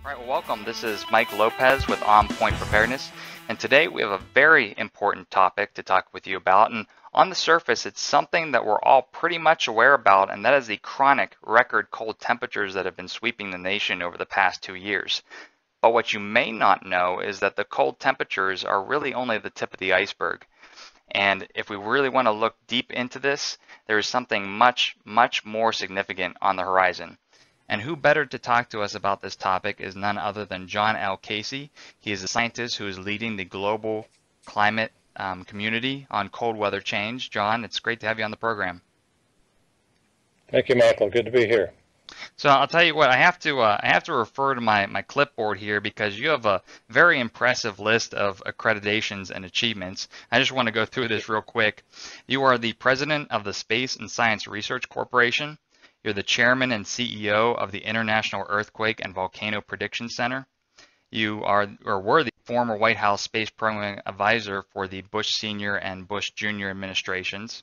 All right, well, welcome. This is Mike Lopez with On Point Preparedness, and today we have a very important topic to talk with you about. And on the surface, it's something that we're all pretty much aware about, and that is the chronic record cold temperatures that have been sweeping the nation over the past 2 years. But what you may not know is that the cold temperatures are really only the tip of the iceberg. And if we really want to look deep into this, there is something much, much more significant on the horizon. And who better to talk to us about this topic is none other than John L. Casey. He is a scientist who is leading the global climate community on cold weather change. John, it's great to have you on the program. Thank you, Michael. Good to be here. So I'll tell you what, I have to refer to my clipboard here because you have a very impressive list of accreditations and achievements. I just want to go through this real quick. You are the president of the Space and Science Research Corporation. You're the chairman and CEO of the International Earthquake and Volcano Prediction Center. You are or were the former White House Space Program Advisor for the Bush Senior and Bush Junior administrations.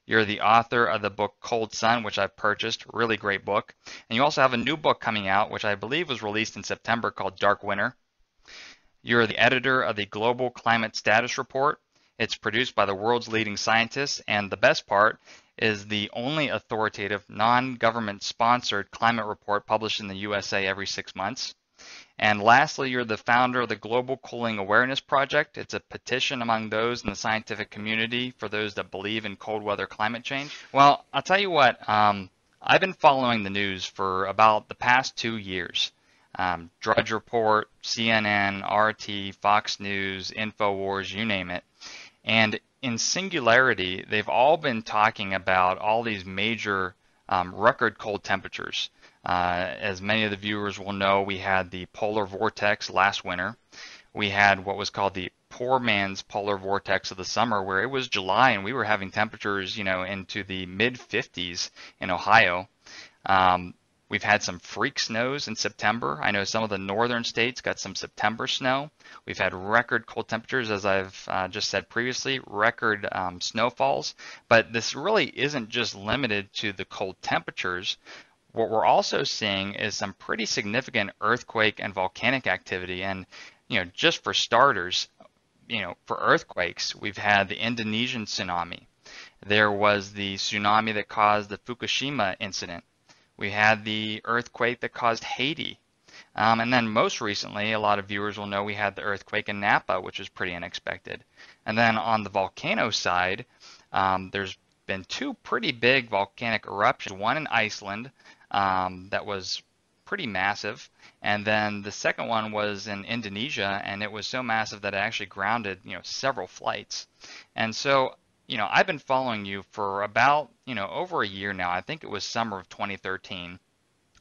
You're the author of the book Cold Sun, which I've purchased, really great book. And you also have a new book coming out, which I believe was released in September, called Dark Winter. You're the editor of the Global Climate Status Report. It's produced by the world's leading scientists, and the best part is the only authoritative, non-government sponsored climate report published in the USA every 6 months. And lastly, you're the founder of the Global Cooling Awareness Project. It's a petition among those in the scientific community for those that believe in cold weather climate change. Well, I'll tell you what, I've been following the news for about the past 2 years. Drudge Report, CNN, RT, Fox News, InfoWars, you name it. And in singularity, they've all been talking about all these major record cold temperatures. As many of the viewers will know, we had the polar vortex last winter. We had what was called the poor man's polar vortex of the summer, where it was July and we were having temperatures, into the mid-50s in Ohio. We've had some freak snows in September. I know some of the northern states got some September snow. We've had record cold temperatures, as I've just said previously, record snowfalls. But this really isn't just limited to the cold temperatures. What we're also seeing is some pretty significant earthquake and volcanic activity. And, just for starters, for earthquakes, we've had the Indonesian tsunami. There was the tsunami that caused the Fukushima incident. We had the earthquake that caused Haiti. And then most recently, a lot of viewers will know we had the earthquake in Napa, which was pretty unexpected. And then on the volcano side, there's been 2 pretty big volcanic eruptions, one in Iceland that was pretty massive, and then the second one was in Indonesia, and it was so massive that it actually grounded, several flights. And so, I've been following you for about, over a year now. I think it was summer of 2013.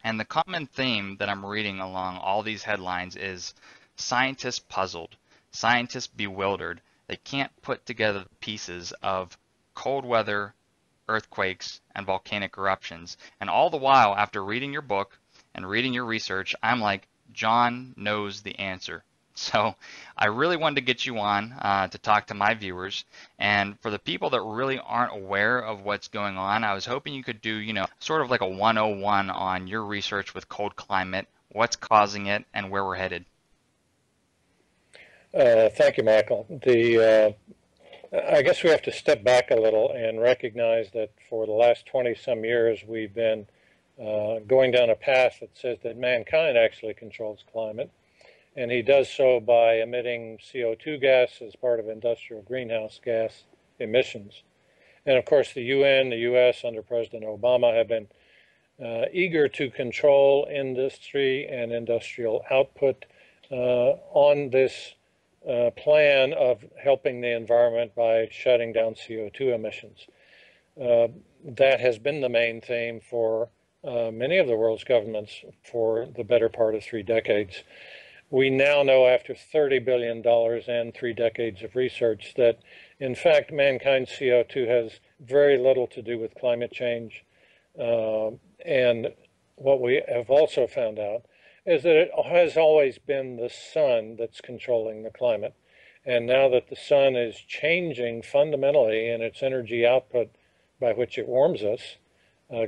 And the common theme that I'm reading along all these headlines is scientists puzzled, scientists bewildered. They can't put together the pieces of cold weather, earthquakes, and volcanic eruptions. And all the while, after reading your book and reading your research, I'm like, John knows the answer. So I really wanted to get you on to talk to my viewers. And for the people that really aren't aware of what's going on, I was hoping you could do, sort of like a 101 on your research with cold climate, what's causing it, and where we're headed. Thank you, Michael. I guess we have to step back a little and recognize that for the last 20-some years, we've been going down a path that says that mankind actually controls climate. And he does so by emitting CO2 gas as part of industrial greenhouse gas emissions. And of course, the UN, the US under President Obama have been eager to control industry and industrial output on this plan of helping the environment by shutting down CO2 emissions. That has been the main theme for many of the world's governments for the better part of 3 decades. We now know after $30 billion and 3 decades of research that, in fact, mankind's CO2 has very little to do with climate change. And what we have also found out is that it has always been the sun that's controlling the climate. And now that the sun is changing fundamentally in its energy output by which it warms us,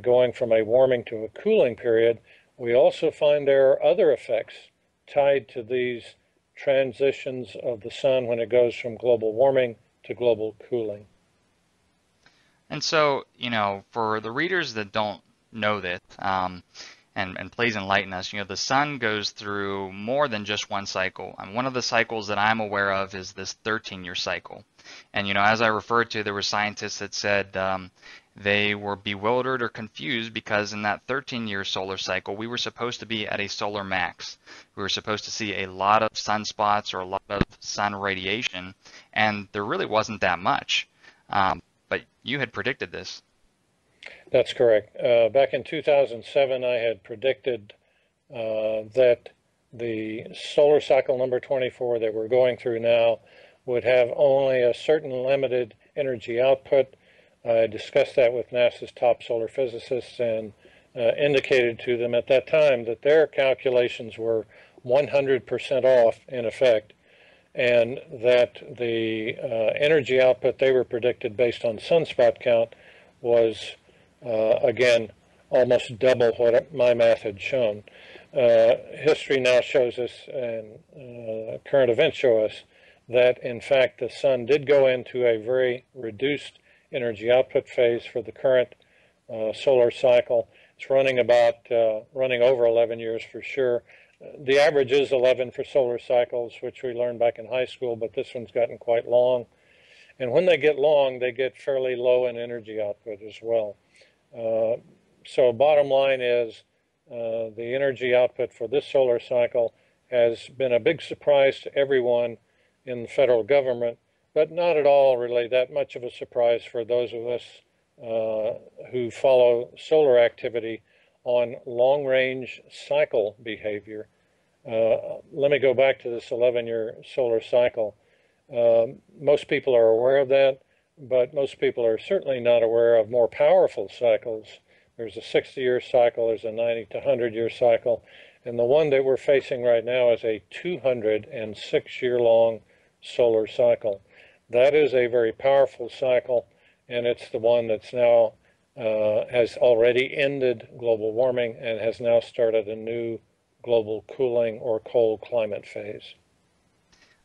going from a warming to a cooling period, we also find there are other effects tied to these transitions of the sun when it goes from global warming to global cooling. And so, for the readers that don't know this, and please enlighten us, the sun goes through more than just one cycle. And one of the cycles that I'm aware of is this 13-year cycle. And, as I referred to, there were scientists that said they were bewildered or confused because in that 13-year solar cycle, we were supposed to be at a solar max. We were supposed to see a lot of sunspots or a lot of sun radiation, and there really wasn't that much. But you had predicted this. That's correct. Back in 2007, I had predicted that the solar cycle number 24 that we're going through now would have only a certain limited energy output. I discussed that with NASA's top solar physicists and indicated to them at that time that their calculations were 100% off in effect, and that the energy output they were predicted based on sunspot count was, again, almost double what my math had shown. History now shows us, and current events show us, that in fact the sun did go into a very reduced energy output phase for the current solar cycle. It's running over 11 years for sure. The average is 11 for solar cycles, which we learned back in high school, but this one's gotten quite long. And when they get long, they get fairly low in energy output as well. So bottom line is the energy output for this solar cycle has been a big surprise to everyone in the federal government, but not at all really that much of a surprise for those of us who follow solar activity on long-range cycle behavior. Let me go back to this 11-year solar cycle. Most people are aware of that, but most people are certainly not aware of more powerful cycles. There's a 60-year cycle, there's a 90 to 100-year cycle, and the one that we're facing right now is a 206-year-long solar cycle. That is a very powerful cycle, and it's the one that's now has already ended global warming and has now started a new global cooling or cold climate phase.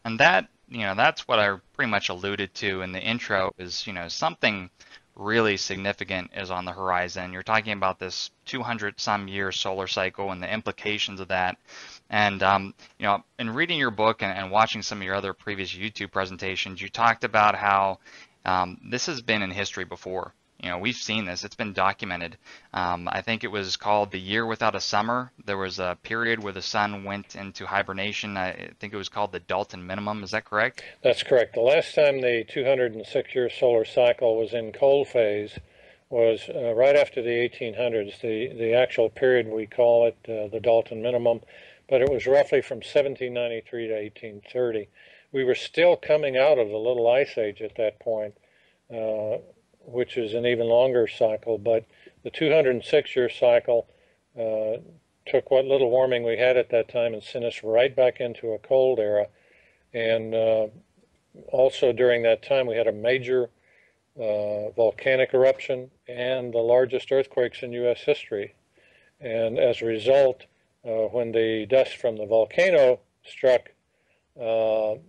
And that, that's what I pretty much alluded to in the intro is, something really significant is on the horizon. You're talking about this 200-some year solar cycle and the implications of that. And, in reading your book and watching some of your other previous YouTube presentations, you talked about how this has been in history before. We've seen this. It's been documented. I think it was called the year without a summer. There was a period where the sun went into hibernation. I think it was called the Dalton minimum. Is that correct? That's correct. The last time the 206-year solar cycle was in cold phase was right after the 1800s. The actual period, we call it the Dalton minimum, but it was roughly from 1793 to 1830. We were still coming out of the Little Ice Age at that point, which is an even longer cycle, but the 206-year cycle took what little warming we had at that time and sent us right back into a cold era. And also during that time, we had a major volcanic eruption and the largest earthquakes in U.S. history. And as a result, when the dust from the volcano struck back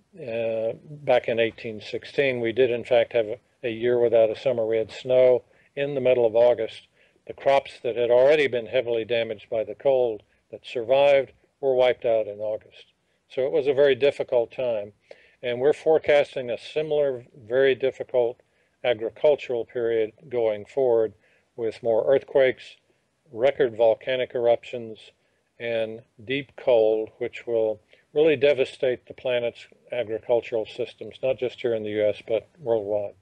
in 1816, we did in fact have a year without a summer. We had snow in the middle of August. The crops that had already been heavily damaged by the cold that survived were wiped out in August. So it was a very difficult time. And we're forecasting a similar, very difficult agricultural period going forward with more earthquakes, record volcanic eruptions, and deep cold, which will really devastate the planet's agricultural systems, not just here in the U.S., but worldwide.